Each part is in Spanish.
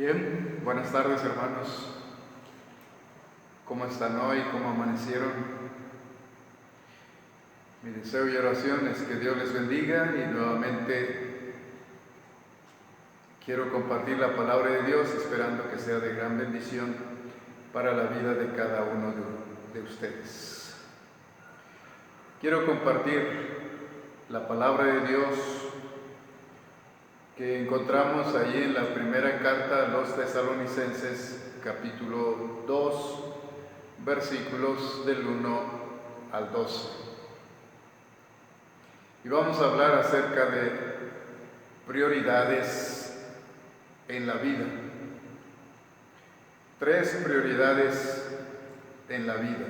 Bien, buenas tardes hermanos. ¿Cómo están hoy? ¿Cómo amanecieron? Mi deseo y oración es que Dios les bendiga y nuevamente quiero compartir la palabra de Dios esperando que sea de gran bendición para la vida de cada uno de ustedes. Quiero compartir la palabra de Dios que encontramos allí en la primera carta a los Tesalonicenses, capítulo 2, versículos del 1 al 12. Y vamos a hablar acerca de prioridades en la vida. 3 prioridades en la vida.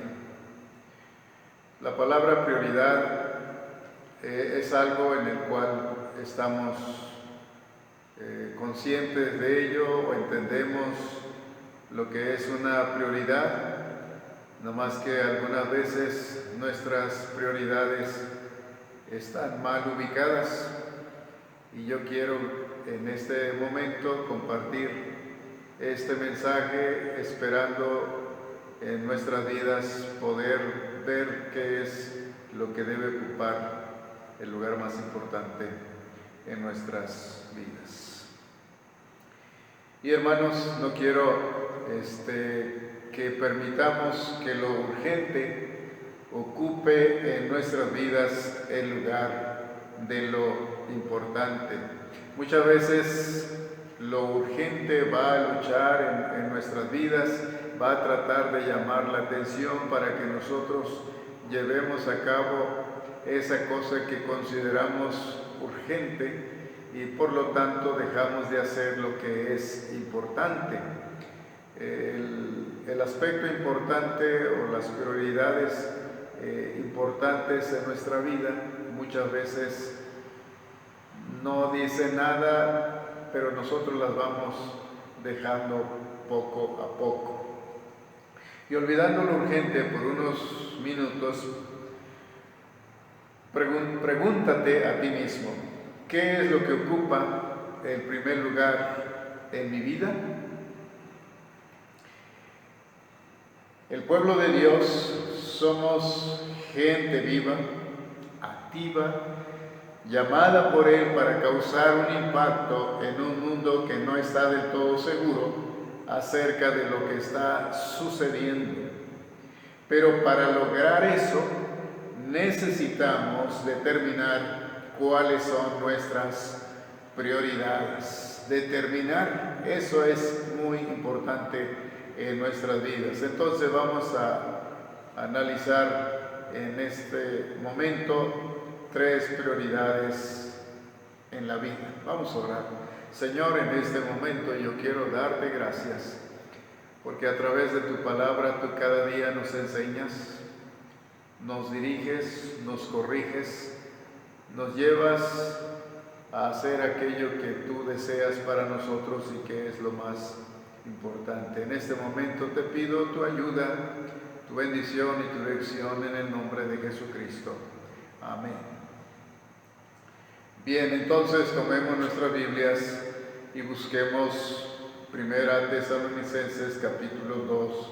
La palabra prioridad es algo en el cual estamos conscientes de ello o entendemos lo que es una prioridad, no más que algunas veces nuestras prioridades están mal ubicadas y yo quiero en este momento compartir este mensaje esperando en nuestras vidas poder ver qué es lo que debe ocupar el lugar más importante en nuestras vidas. Y hermanos, no quiero que permitamos que lo urgente ocupe en nuestras vidas el lugar de lo importante. Muchas veces lo urgente va a luchar en nuestras vidas, va a tratar de llamar la atención para que nosotros llevemos a cabo esa cosa que consideramos urgente y por lo tanto dejamos de hacer lo que es importante. El aspecto importante o las prioridades importantes en nuestra vida muchas veces no dicen nada, pero nosotros las vamos dejando poco a poco. Y olvidando lo urgente por unos minutos, pregúntate a ti mismo, ¿qué es lo que ocupa el primer lugar en mi vida? El pueblo de Dios somos gente viva, activa, llamada por Él para causar un impacto en un mundo que no está del todo seguro acerca de lo que está sucediendo. Pero para lograr eso, necesitamos determinar cuáles son nuestras prioridades. Determinar, eso es muy importante en nuestras vidas. Entonces vamos a analizar en este momento 3 prioridades en la vida. Vamos a orar. Señor, en este momento yo quiero darte gracias porque a través de tu palabra tú cada día nos enseñas, nos diriges, nos corriges, nos llevas a hacer aquello que tú deseas para nosotros y que es lo más importante. En este momento te pido tu ayuda, tu bendición y tu dirección en el nombre de Jesucristo. Amén. Bien, entonces tomemos nuestras Biblias y busquemos Primera Tesalonicenses capítulo 2,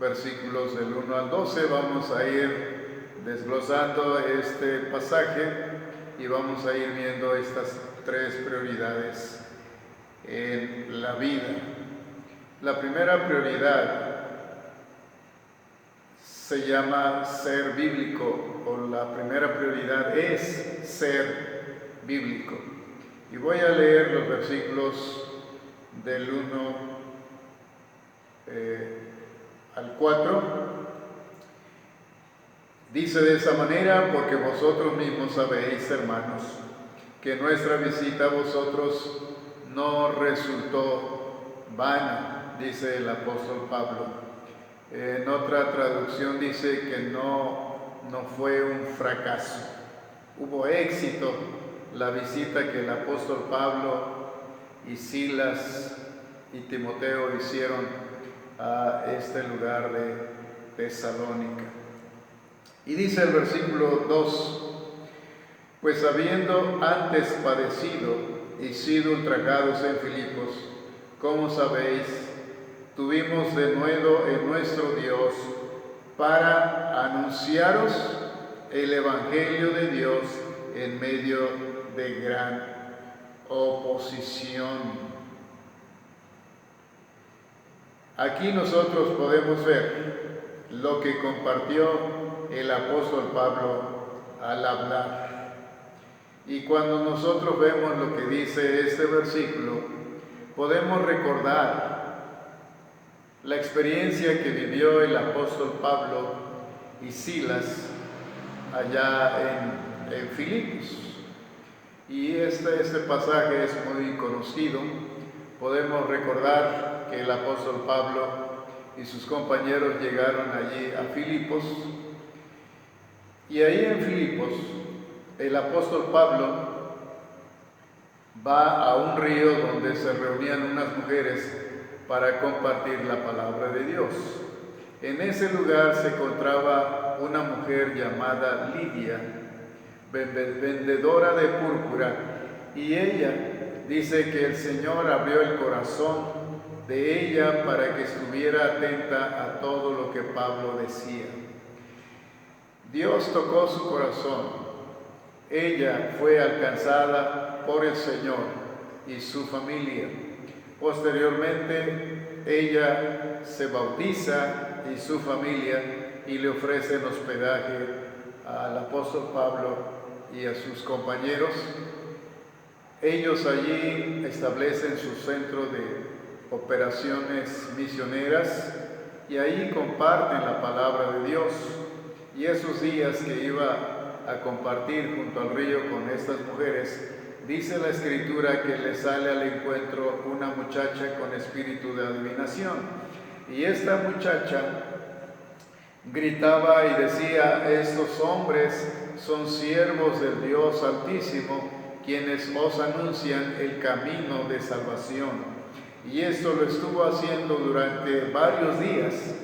versículos del 1 al 12. Vamos a ir desglosando este pasaje y vamos a ir viendo estas 3 prioridades en la vida. La primera prioridad se llama ser bíblico, o la primera prioridad es ser bíblico. Y voy a leer los versículos del 1 al 4. Dice de esa manera, porque vosotros mismos sabéis, hermanos, que nuestra visita a vosotros no resultó vana, dice el apóstol Pablo. En otra traducción dice que no fue un fracaso. Hubo éxito la visita que el apóstol Pablo y Silas y Timoteo hicieron a este lugar de Tesalónica. Y dice el versículo 2, pues habiendo antes padecido y sido ultrajados en Filipos, como sabéis, tuvimos denuedo en nuestro Dios para anunciaros el Evangelio de Dios en medio de gran oposición. Aquí nosotros podemos ver lo que compartió el apóstol Pablo al hablar. Y cuando nosotros vemos lo que dice este versículo, podemos recordar la experiencia que vivió el apóstol Pablo y Silas allá en Filipos. Y este pasaje es muy conocido. Podemos recordar que el apóstol Pablo y sus compañeros llegaron allí a Filipos. Y ahí en Filipos, el apóstol Pablo va a un río donde se reunían unas mujeres para compartir la palabra de Dios. En ese lugar se encontraba una mujer llamada Lidia, vendedora de púrpura, y ella dice que el Señor abrió el corazón de ella para que estuviera atenta a todo lo que Pablo decía. Dios tocó su corazón. Ella fue alcanzada por el Señor y su familia. Posteriormente, ella se bautiza y su familia y le ofrecen hospedaje al apóstol Pablo y a sus compañeros. Ellos allí establecen su centro de operaciones misioneras y ahí comparten la palabra de Dios. Y esos días que iba a compartir junto al río con estas mujeres, dice la Escritura que le sale al encuentro una muchacha con espíritu de adivinación. Y esta muchacha gritaba y decía: estos hombres son siervos del Dios Altísimo, quienes os anuncian el camino de salvación. Y esto lo estuvo haciendo durante varios días,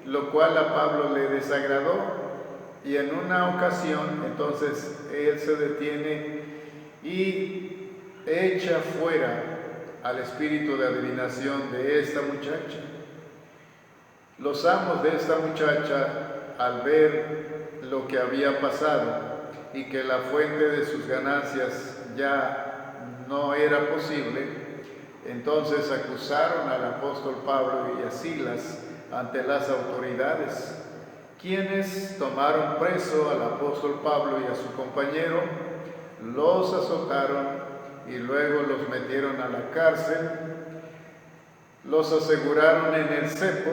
lo cual a Pablo le desagradó. Y en una ocasión, entonces, él se detiene y echa fuera al espíritu de adivinación de esta muchacha. Los amos de esta muchacha, al ver lo que había pasado y que la fuente de sus ganancias ya no era posible, entonces acusaron al apóstol Pablo y a Silas ante las autoridades, quienes tomaron preso al apóstol Pablo y a su compañero, los azotaron y luego los metieron a la cárcel, los aseguraron en el cepo,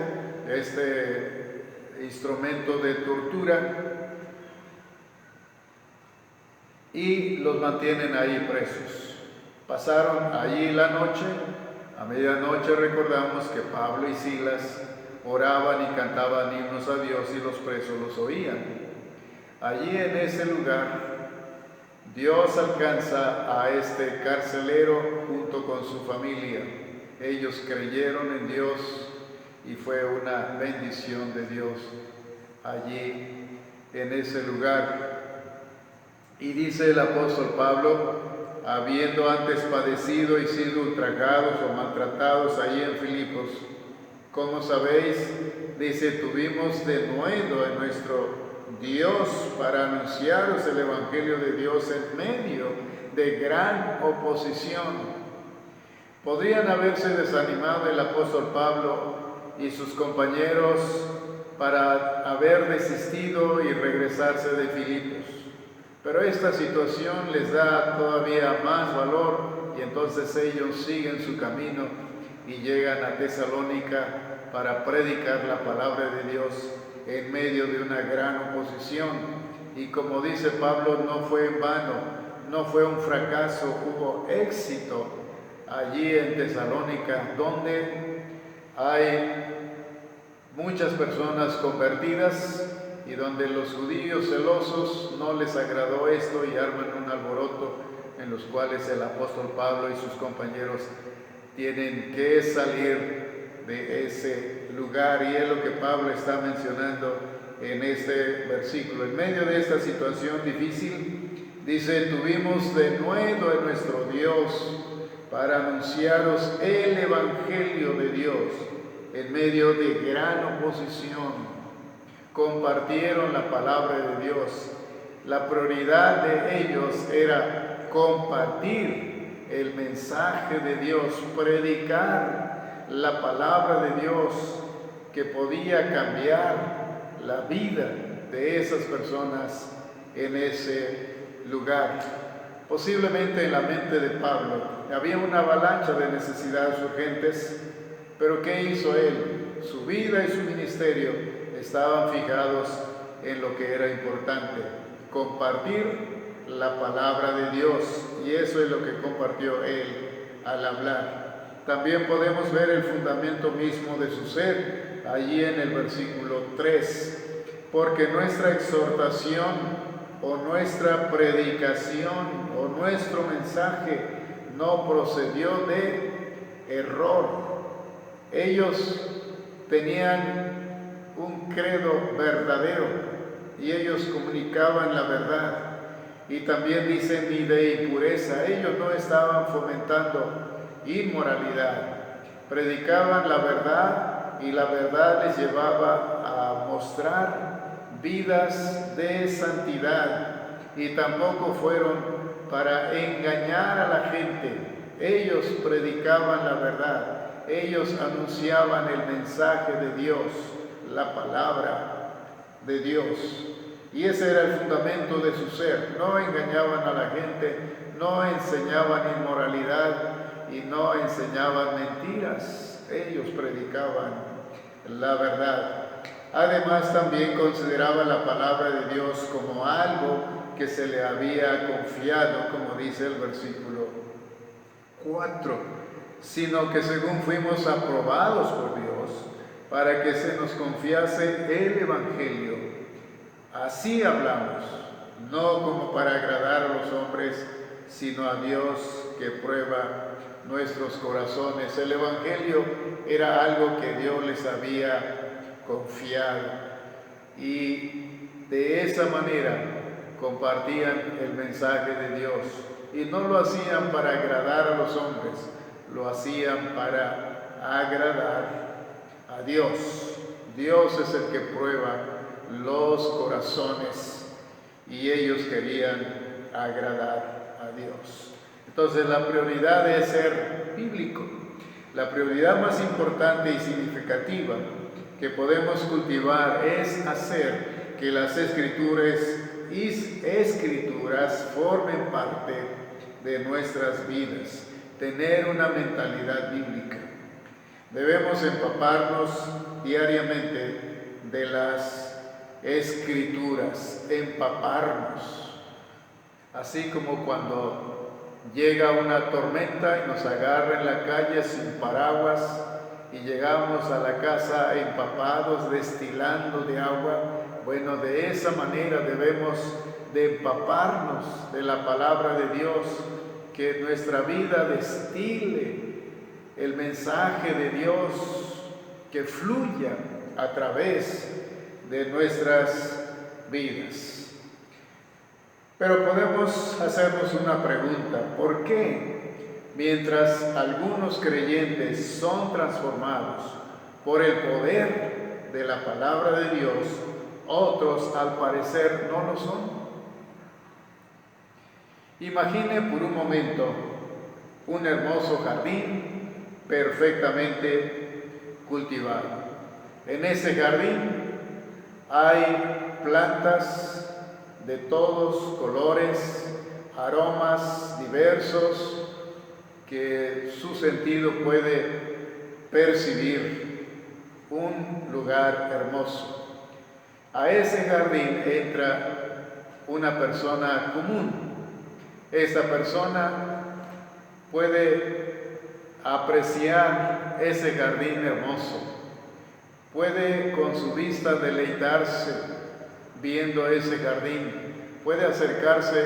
este instrumento de tortura, y los mantienen ahí presos. Pasaron allí la noche. A medianoche recordamos que Pablo y Silas oraban y cantaban himnos a Dios y los presos los oían. Allí en ese lugar, Dios alcanza a este carcelero junto con su familia. Ellos creyeron en Dios y fue una bendición de Dios allí en ese lugar. Y dice el apóstol Pablo: habiendo antes padecido y sido ultrajados o maltratados allí en Filipos, como sabéis, dice, tuvimos denuedo en nuestro Dios para anunciaros el Evangelio de Dios en medio de gran oposición. Podrían haberse desanimado el apóstol Pablo y sus compañeros para haber desistido y regresarse de Filipos, pero esta situación les da todavía más valor y entonces ellos siguen su camino y llegan a Tesalónica para predicar la palabra de Dios en medio de una gran oposición. Y como dice Pablo, no fue en vano, no fue un fracaso, hubo éxito allí en Tesalónica, donde hay muchas personas convertidas y donde los judíos celosos no les agradó esto y arman un alboroto en los cuales el apóstol Pablo y sus compañeros tienen que salir de ese lugar, y es lo que Pablo está mencionando en este versículo. En medio de esta situación difícil, dice, tuvimos denuedo en nuestro Dios para anunciaros el Evangelio de Dios en medio de gran oposición. Compartieron la palabra de Dios. La prioridad de ellos era compartir el mensaje de Dios, predicar la palabra de Dios que podía cambiar la vida de esas personas en ese lugar. Posiblemente en la mente de Pablo había una avalancha de necesidades urgentes, pero ¿qué hizo él? Su vida y su ministerio estaban fijados en lo que era importante, compartir la palabra de Dios, y eso es lo que compartió él al hablar. También podemos ver el fundamento mismo de su ser allí en el versículo 3, porque nuestra exhortación o nuestra predicación o nuestro mensaje no procedió de error. Ellos tenían un credo verdadero y ellos comunicaban la verdad. Y también dicen ni de impureza. Ellos no estaban fomentando inmoralidad, predicaban la verdad y la verdad les llevaba a mostrar vidas de santidad, y tampoco fueron para engañar a la gente. Ellos predicaban la verdad, ellos anunciaban el mensaje de Dios, la palabra de Dios, y ese era el fundamento de su ser. No engañaban a la gente, no enseñaban inmoralidad y no enseñaban mentiras. Ellos predicaban la verdad. Además, también consideraban la palabra de Dios como algo que se le había confiado, como dice el versículo 4, sino que según fuimos aprobados por Dios, para que se nos confiase el Evangelio. Así hablamos, no como para agradar a los hombres, sino a Dios que prueba nuestros corazones. El Evangelio era algo que Dios les había confiado, y de esa manera compartían el mensaje de Dios, y no lo hacían para agradar a los hombres, lo hacían para agradar a Dios. Dios es el que prueba los corazones, y ellos querían agradar a Dios. Entonces la prioridad es ser bíblico. La prioridad más importante y significativa que podemos cultivar es hacer que las escrituras formen parte de nuestras vidas, tener una mentalidad bíblica. Debemos empaparnos diariamente de las escrituras, empaparnos, así como cuando llega una tormenta y nos agarra en la calle sin paraguas, y llegamos a la casa empapados, destilando de agua. Bueno, de esa manera debemos de empaparnos de la palabra de Dios, que nuestra vida destile el mensaje de Dios, que fluya a través de nuestras vidas. Pero podemos hacernos una pregunta: ¿por qué? Mientras algunos creyentes son transformados por el poder de la palabra de Dios, otros al parecer no lo son. Imagine por un momento un hermoso jardín perfectamente cultivado. En ese jardín hay plantas de todos colores, aromas diversos, que su sentido puede percibir un lugar hermoso. A ese jardín entra una persona común. Esa persona puede apreciar ese jardín hermoso, puede con su vista deleitarse viendo ese jardín, puede acercarse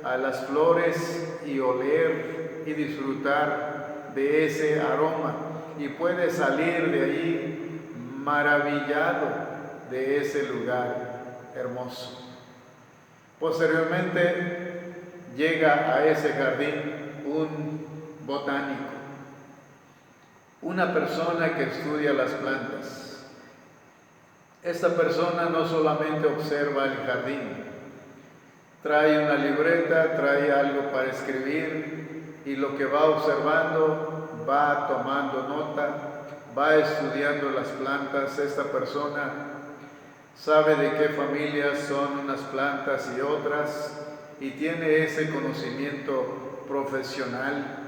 a las flores y oler y disfrutar de ese aroma, y puede salir de allí maravillado de ese lugar hermoso. Posteriormente llega a ese jardín un botánico, una persona que estudia las plantas. Esta persona no solamente observa el jardín, trae una libreta, trae algo para escribir y lo que va observando va tomando nota, va estudiando las plantas. Esta persona sabe de qué familias son unas plantas y otras y tiene ese conocimiento profesional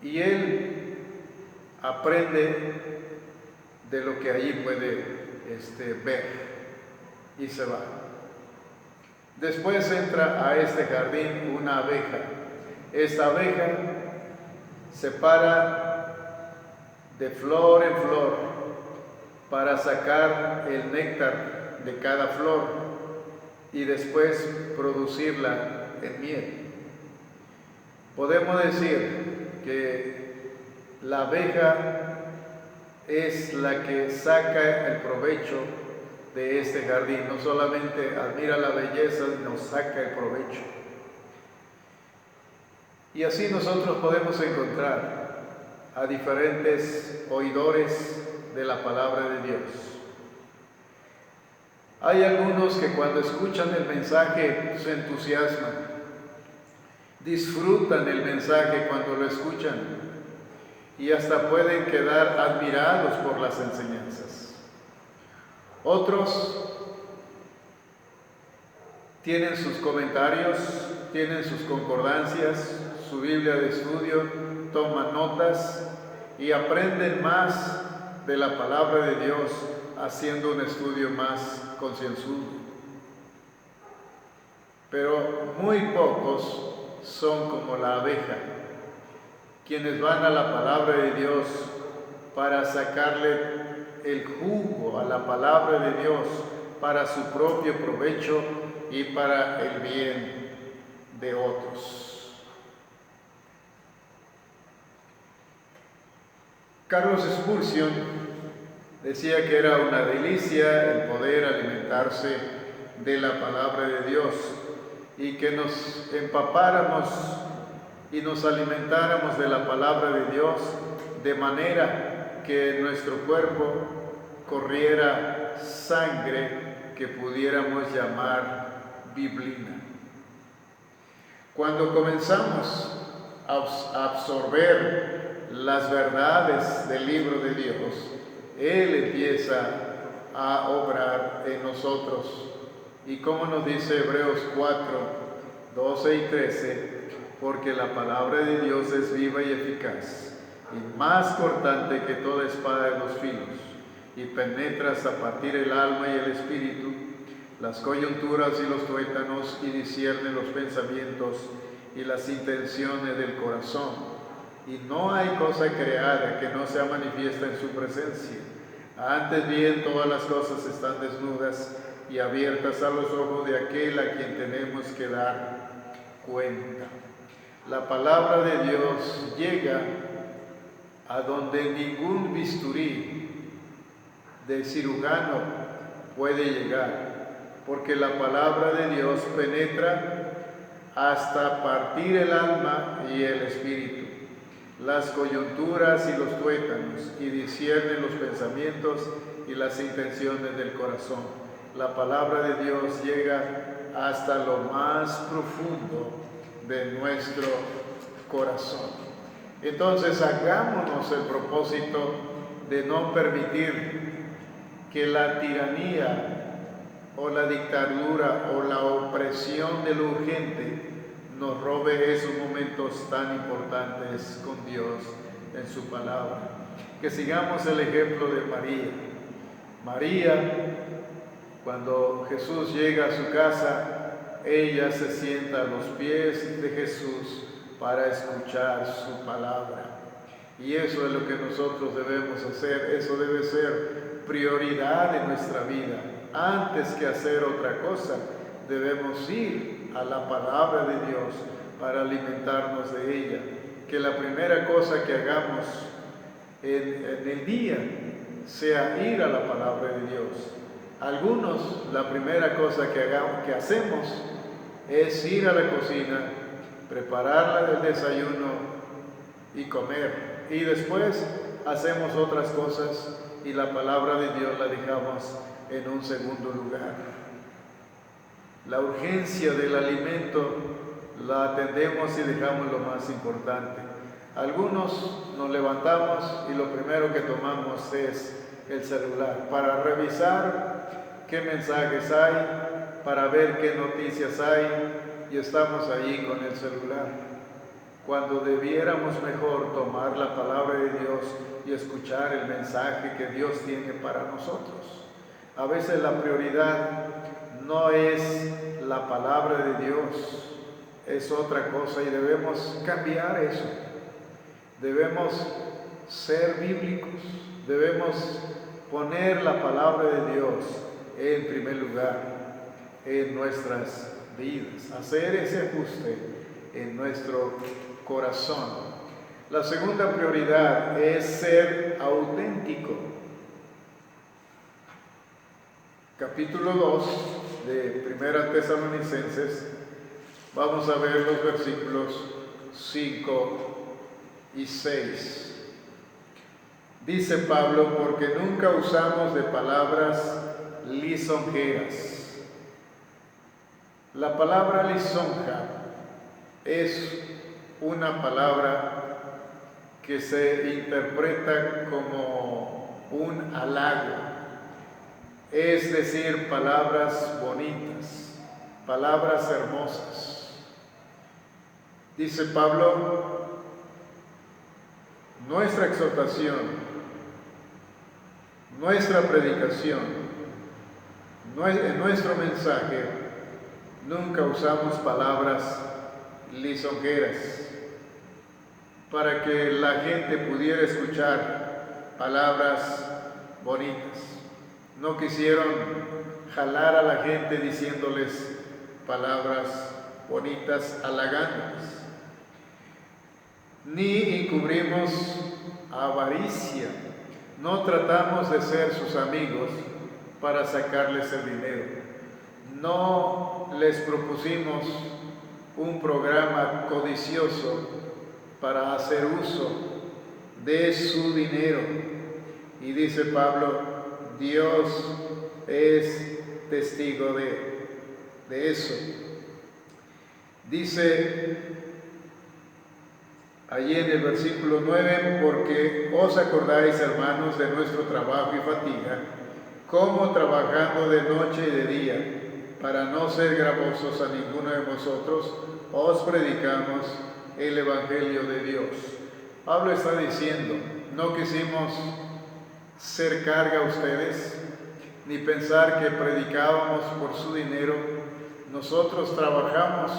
y él aprende de lo que allí puede ver y se va. Después entra a este jardín una abeja. Esta abeja se para de flor en flor para sacar el néctar de cada flor y después producirla en miel. Podemos decir que la abeja es la que saca el provecho de este jardín, no solamente admira la belleza, nos saca el provecho. Y así nosotros podemos encontrar a diferentes oidores de la palabra de Dios. Hay algunos que cuando escuchan el mensaje se entusiasman, disfrutan el mensaje cuando lo escuchan y hasta pueden quedar admirados por las enseñanzas. Otros tienen sus comentarios, tienen sus concordancias, su Biblia de estudio, toman notas y aprenden más de la palabra de Dios haciendo un estudio más concienzudo. Pero muy pocos son como la abeja, quienes van a la palabra de Dios para sacarle el jugo a la palabra de Dios para su propio provecho y para el bien de otros. Carlos Spurgeon decía que era una delicia el poder alimentarse de la palabra de Dios y que nos empapáramos y nos alimentáramos de la palabra de Dios de manera que en nuestro cuerpo corriera sangre que pudiéramos llamar biblina. Cuando comenzamos a absorber las verdades del libro de Dios, Él empieza a obrar en nosotros. Y como nos dice Hebreos 4, 12 y 13, porque la palabra de Dios es viva y eficaz, y más cortante que toda espada de dos filos, y penetra hasta partir el alma y el espíritu, las coyunturas y los tuétanos, y discierne los pensamientos y las intenciones del corazón. Y no hay cosa creada que no sea manifiesta en su presencia. Antes bien, todas las cosas están desnudas y abiertas a los ojos de aquel a quien tenemos que dar cuenta. La palabra de Dios llega a donde ningún bisturí de cirujano puede llegar, porque la palabra de Dios penetra hasta partir el alma y el espíritu, las coyunturas y los tuétanos, y discierne los pensamientos y las intenciones del corazón. La palabra de Dios llega hasta lo más profundo de nuestro corazón. Entonces hagámonos el propósito de no permitir que la tiranía o la dictadura o la opresión de lo urgente nos robe esos momentos tan importantes con Dios en su palabra. Que sigamos el ejemplo de María. María, cuando Jesús llega a su casa, ella se sienta a los pies de Jesús para escuchar su palabra. Y eso es lo que nosotros debemos hacer. Eso debe ser prioridad en nuestra vida. Antes que hacer otra cosa, debemos ir a la palabra de Dios para alimentarnos de ella. Que la primera cosa que hagamos en el día sea ir a la palabra de Dios. Algunos, la primera cosa que hacemos es ir a la cocina prepararla del desayuno y comer. Y después hacemos otras cosas y la palabra de Dios la dejamos en un segundo lugar. La urgencia del alimento la atendemos y dejamos lo más importante. Algunos nos levantamos y lo primero que tomamos es el celular para revisar qué mensajes hay, para ver qué noticias hay, y estamos ahí con el celular, cuando debiéramos mejor tomar la palabra de Dios y escuchar el mensaje que Dios tiene para nosotros. A veces la prioridad no es la palabra de Dios, es otra cosa, y debemos cambiar eso. Debemos ser bíblicos, debemos poner la palabra de Dios en primer lugar en nuestras vidas, hacer ese ajuste en nuestro corazón. La segunda prioridad es ser auténtico. Capítulo 2 de 1 Tesalonicenses, vamos a ver los versículos 5 y 6. Dice Pablo: porque nunca usamos de palabras lisonjeras. La palabra lisonja es una palabra que se interpreta como un halago, es decir, palabras bonitas, palabras hermosas. Dice Pablo: nuestra exhortación, nuestra predicación, nuestro mensaje, nunca usamos palabras lisonjeras para que la gente pudiera escuchar palabras bonitas. No quisieron jalar a la gente diciéndoles palabras bonitas, halagándoles. Ni encubrimos avaricia, no tratamos de ser sus amigos para sacarles el dinero. No les propusimos un programa codicioso para hacer uso de su dinero. Y dice Pablo: Dios es testigo de eso. Dice allí en el versículo 9: porque os acordáis, hermanos, de nuestro trabajo y fatiga, como trabajando de noche y de día, para no ser gravosos a ninguno de vosotros, os predicamos el Evangelio de Dios. Pablo está diciendo: no quisimos ser carga a ustedes, ni pensar que predicábamos por su dinero. Nosotros trabajamos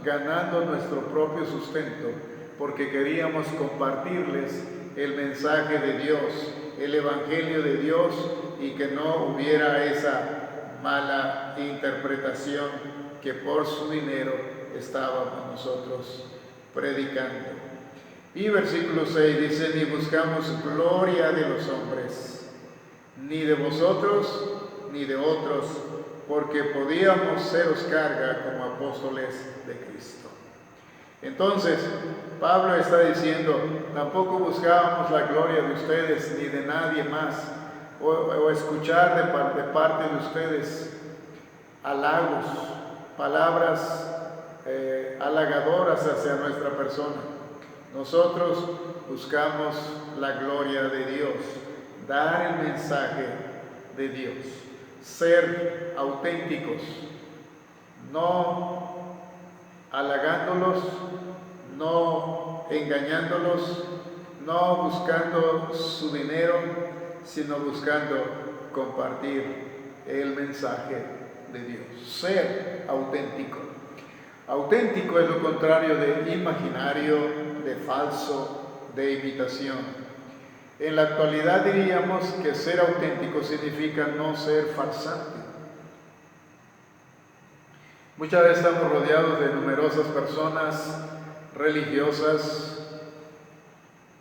ganando nuestro propio sustento, porque queríamos compartirles el mensaje de Dios, el Evangelio de Dios, y que no hubiera esa mala interpretación que por su dinero estábamos nosotros predicando. Y versículo 6 dice: ni buscamos gloria de los hombres, ni de vosotros, ni de otros, porque podíamos seros carga como apóstoles de Cristo. Entonces, Pablo está diciendo: tampoco buscábamos la gloria de ustedes ni de nadie más, o escuchar de parte de ustedes halagos, palabras halagadoras hacia nuestra persona. Nosotros buscamos la gloria de Dios, dar el mensaje de Dios, ser auténticos, no halagándolos, no engañándolos, no buscando su dinero, sino buscando compartir el mensaje de Dios. Ser auténtico. Auténtico es lo contrario de imaginario, de falso, de imitación. En la actualidad diríamos que ser auténtico significa no ser farsante. Muchas veces estamos rodeados de numerosas personas religiosas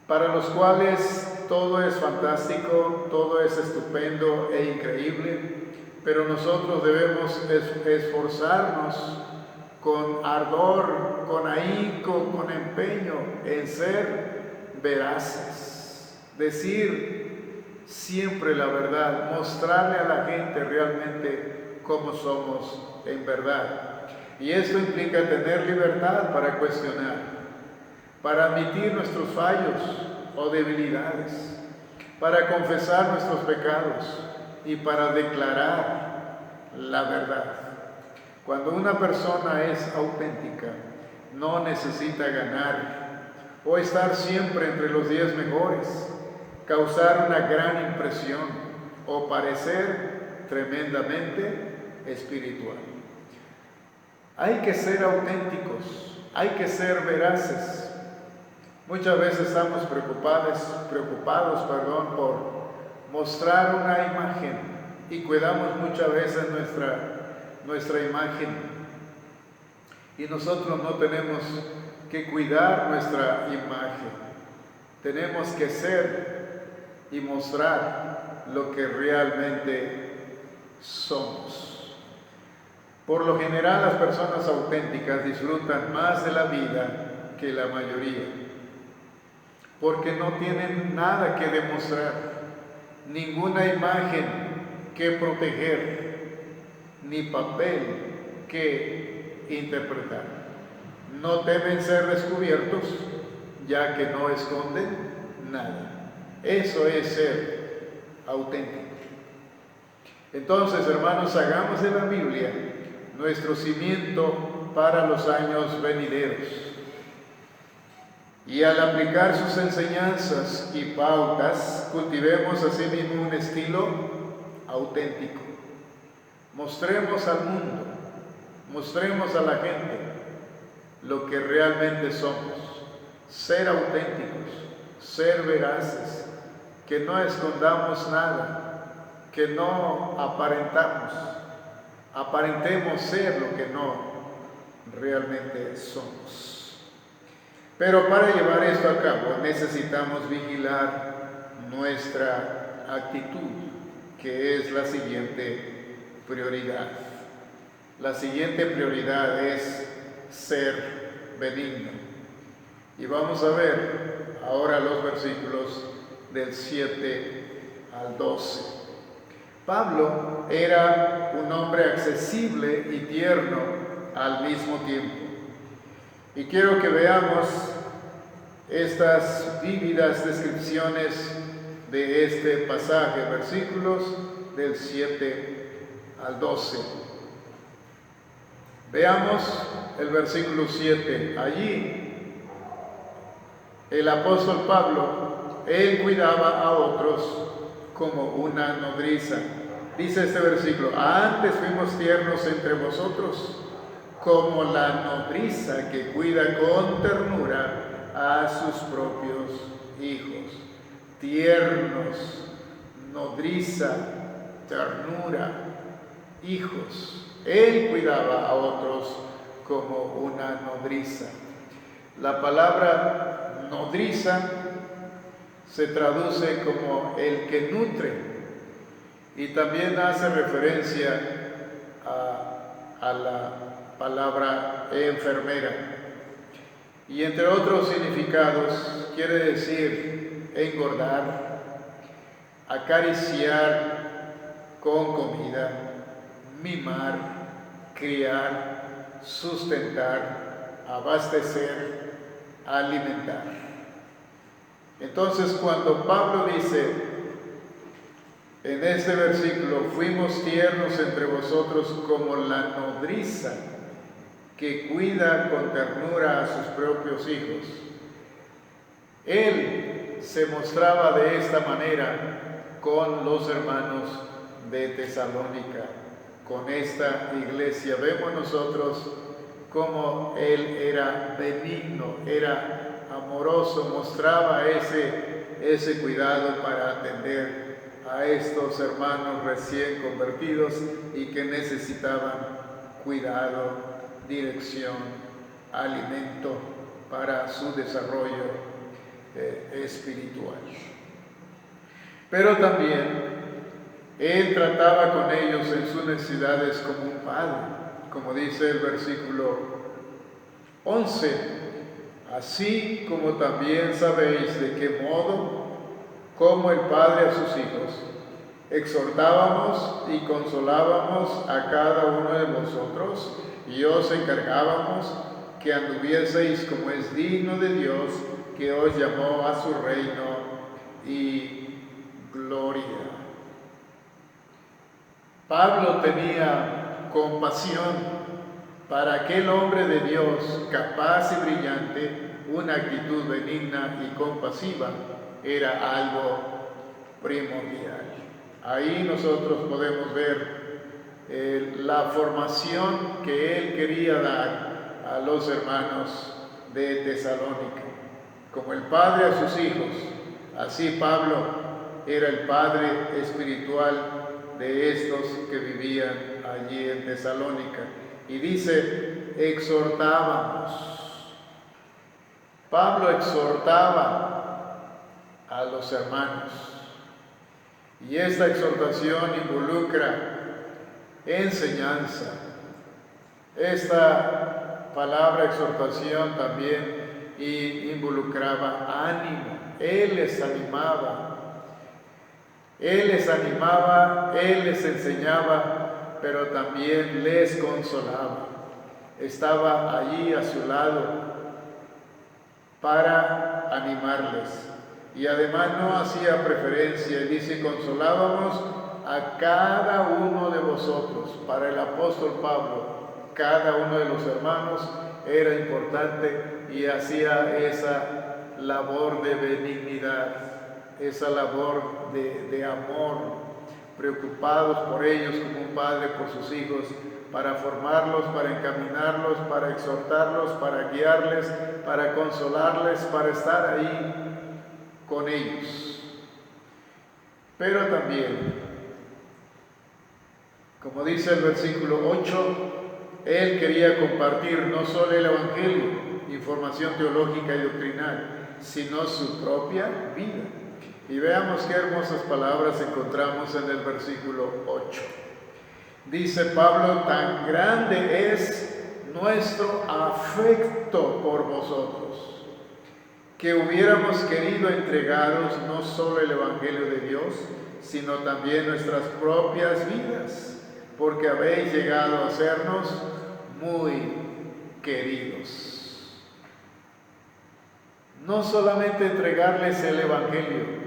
para los cuales todo es fantástico, todo es estupendo e increíble, pero nosotros debemos esforzarnos con ardor, con ahínco, con empeño en ser veraces, decir siempre la verdad, mostrarle a la gente realmente cómo somos en verdad. Y esto implica tener libertad para cuestionar, para admitir nuestros fallos o debilidades, para confesar nuestros pecados y para declarar la verdad. Cuando una persona es auténtica, no necesita ganar o estar siempre entre los 10 mejores, causar una gran impresión o parecer tremendamente espiritual. Hay que ser auténticos, hay que ser veraces. Muchas veces estamos preocupados, por mostrar una imagen y cuidamos muchas veces nuestra imagen. Y nosotros no tenemos que cuidar nuestra imagen. Tenemos que ser y mostrar lo que realmente somos. Por lo general, las personas auténticas disfrutan más de la vida que la mayoría, porque no tienen nada que demostrar, ninguna imagen que proteger, ni papel que interpretar. No temen ser descubiertos, ya que no esconden nada. Eso es ser auténtico. Entonces, hermanos, hagamos de la Biblia nuestro cimiento para los años venideros. Y al aplicar sus enseñanzas y pautas, cultivemos asimismo un estilo auténtico. Mostremos al mundo, mostremos a la gente lo que realmente somos. Ser auténticos, ser veraces, que no escondamos nada, que no aparentemos ser lo que no realmente somos. Pero para llevar esto a cabo necesitamos vigilar nuestra actitud, que es la siguiente prioridad. La siguiente prioridad es ser benigno. Y vamos a ver ahora los versículos del 7 al 12. Pablo era un hombre accesible y tierno al mismo tiempo. Y quiero que veamos estas vívidas descripciones de este pasaje, versículos del 7 al 12. Veamos el versículo 7. Allí el apóstol Pablo, él cuidaba a otros como una nodriza. Dice este versículo: antes fuimos tiernos entre vosotros, como la nodriza que cuida con ternura a sus propios hijos. Tiernos, nodriza, ternura, hijos. Él cuidaba a otros como una nodriza. La palabra nodriza se traduce como el que nutre y también hace referencia a la palabra enfermera. Y entre otros significados quiere decir engordar, acariciar con comida, mimar, criar, sustentar, abastecer, alimentar. Entonces, cuando Pablo dice en este versículo: fuimos tiernos entre vosotros como la nodriza que cuida con ternura a sus propios hijos, él se mostraba de esta manera con los hermanos de Tesalónica, con esta iglesia. Vemos nosotros cómo él era benigno, era amoroso, mostraba ese cuidado para atender a estos hermanos recién convertidos y que necesitaban cuidado, dirección, alimento para su desarrollo espiritual. Pero también él trataba con ellos en sus necesidades como un padre. como dice el versículo 11, así como también sabéis de qué modo, como el Padre a sus hijos, exhortábamos y consolábamos a cada uno de vosotros y os encargábamos que anduvieseis como es digno de Dios, que os llamó a su reino y gloria. Pablo tenía compasión para aquel hombre de Dios capaz y brillante. Una actitud benigna y compasiva era algo primordial. Ahí nosotros podemos ver la formación que él quería dar a los hermanos de Tesalónica. Como el padre a sus hijos, así Pablo era el padre espiritual de estos que vivían allí en Tesalónica. Y dice, exhortábamos. Pablo exhortaba a los hermanos. Y esta exhortación involucra enseñanza. Esta palabra exhortación también involucraba ánimo. Él les animaba, Él les enseñaba, pero también les consolaba. Estaba allí a su lado para animarles. Y además no hacía preferencia, dice, consolábamos a cada uno de vosotros. Para el apóstol Pablo, cada uno de los hermanos era importante y hacía esa labor de benignidad, esa labor de amor, preocupados por ellos como un padre por sus hijos, para formarlos, para encaminarlos, para exhortarlos, para guiarles, para consolarles, para estar ahí con ellos. Pero también, como dice el versículo 8, él quería compartir no solo el Evangelio, información teológica y doctrinal, sino su propia vida. Y veamos qué hermosas palabras encontramos en el versículo 8. Dice Pablo, tan grande es nuestro afecto por vosotros, que hubiéramos querido entregaros no solo el Evangelio de Dios, sino también nuestras propias vidas, porque habéis llegado a sernos muy queridos. No solamente entregarles el Evangelio,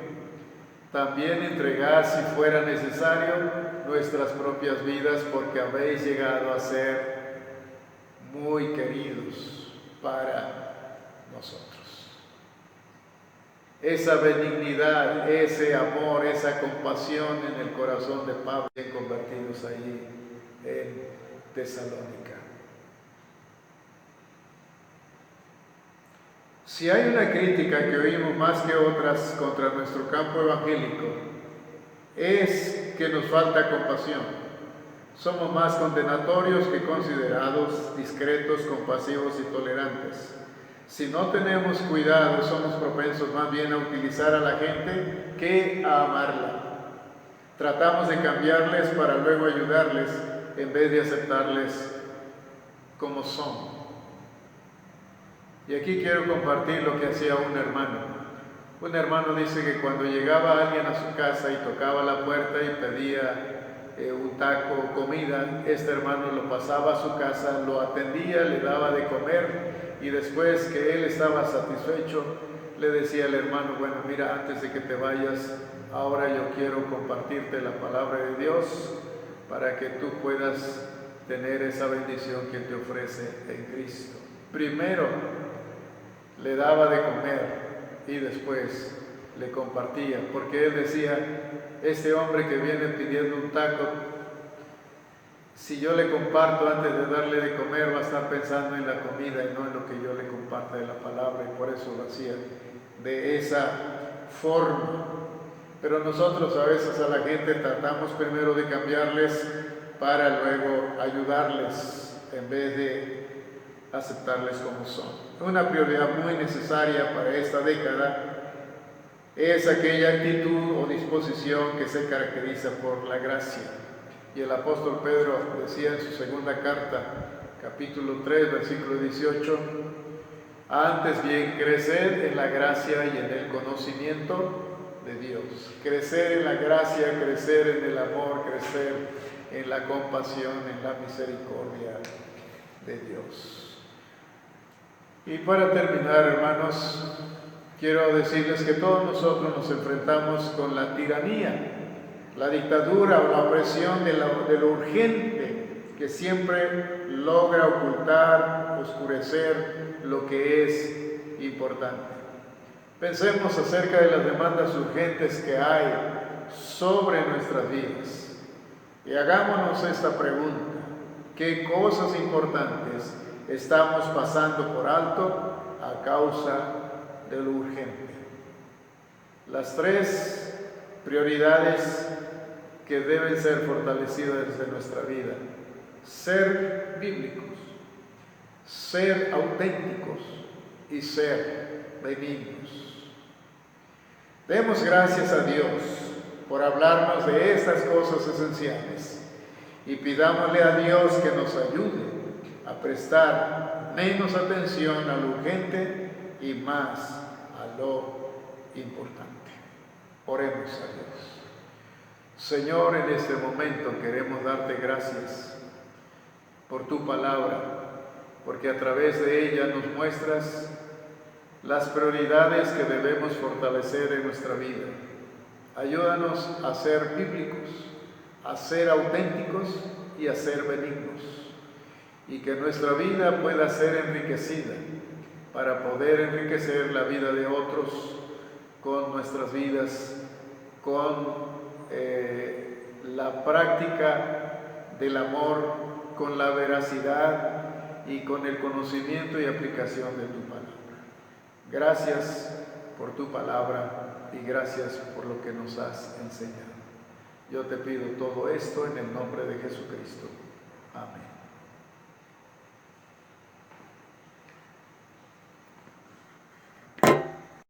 también entregar, si fuera necesario, nuestras propias vidas, porque habéis llegado a ser muy queridos para nosotros. Esa benignidad, ese amor, esa compasión en el corazón de Pablo, convertidos allí en Tesalónica. Si hay una crítica que oímos más que otras contra nuestro campo evangélico, es que nos falta compasión. Somos más condenatorios que considerados, discretos, compasivos y tolerantes. Si no tenemos cuidado, somos propensos más bien a utilizar a la gente que a amarla. Tratamos de cambiarles para luego ayudarles en vez de aceptarles como son. Y aquí quiero compartir lo que hacía un hermano. Un hermano dice que cuando llegaba alguien a su casa y tocaba la puerta y pedía un taco o comida, este hermano lo pasaba a su casa, lo atendía, le daba de comer y después que él estaba satisfecho, le decía al hermano, bueno, mira, antes de que te vayas, ahora yo quiero compartirte la palabra de Dios para que tú puedas tener esa bendición que te ofrece en Cristo. Primero le daba de comer y después le compartía, porque él decía, este hombre que viene pidiendo un taco, si yo le comparto antes de darle de comer, va a estar pensando en la comida y no en lo que yo le comparta de la palabra, y por eso lo hacía de esa forma. Pero nosotros a veces a la gente tratamos primero de cambiarles para luego ayudarles en vez de aceptarles como son. Una prioridad muy necesaria para esta década es aquella actitud o disposición que se caracteriza por la gracia. Y el apóstol Pedro decía en su segunda carta, capítulo 3, versículo 18, antes bien, crecer en la gracia y en el conocimiento de Dios. Crecer en la gracia, crecer en el amor, crecer en la compasión, en la misericordia de Dios. Y para terminar, hermanos, quiero decirles que todos nosotros nos enfrentamos con la tiranía, la dictadura o la opresión de lo urgente que siempre logra ocultar, oscurecer lo que es importante. Pensemos acerca de las demandas urgentes que hay sobre nuestras vidas y hagámonos esta pregunta: ¿qué cosas importantes estamos pasando por alto a causa de lo urgente? Las 3 prioridades que deben ser fortalecidas en nuestra vida: ser bíblicos, ser auténticos y ser benignos. Demos gracias a Dios por hablarnos de estas cosas esenciales y pidámosle a Dios que nos ayude a prestar menos atención a lo urgente y más a lo importante. Oremos a Dios. Señor, en este momento queremos darte gracias por tu palabra, porque a través de ella nos muestras las prioridades que debemos fortalecer en nuestra vida. Ayúdanos a ser bíblicos, a ser auténticos y a ser benignos, y que nuestra vida pueda ser enriquecida para poder enriquecer la vida de otros con nuestras vidas, con la práctica del amor, con la veracidad y con el conocimiento y aplicación de tu palabra. Gracias por tu palabra y gracias por lo que nos has enseñado. Yo te pido todo esto en el nombre de Jesucristo.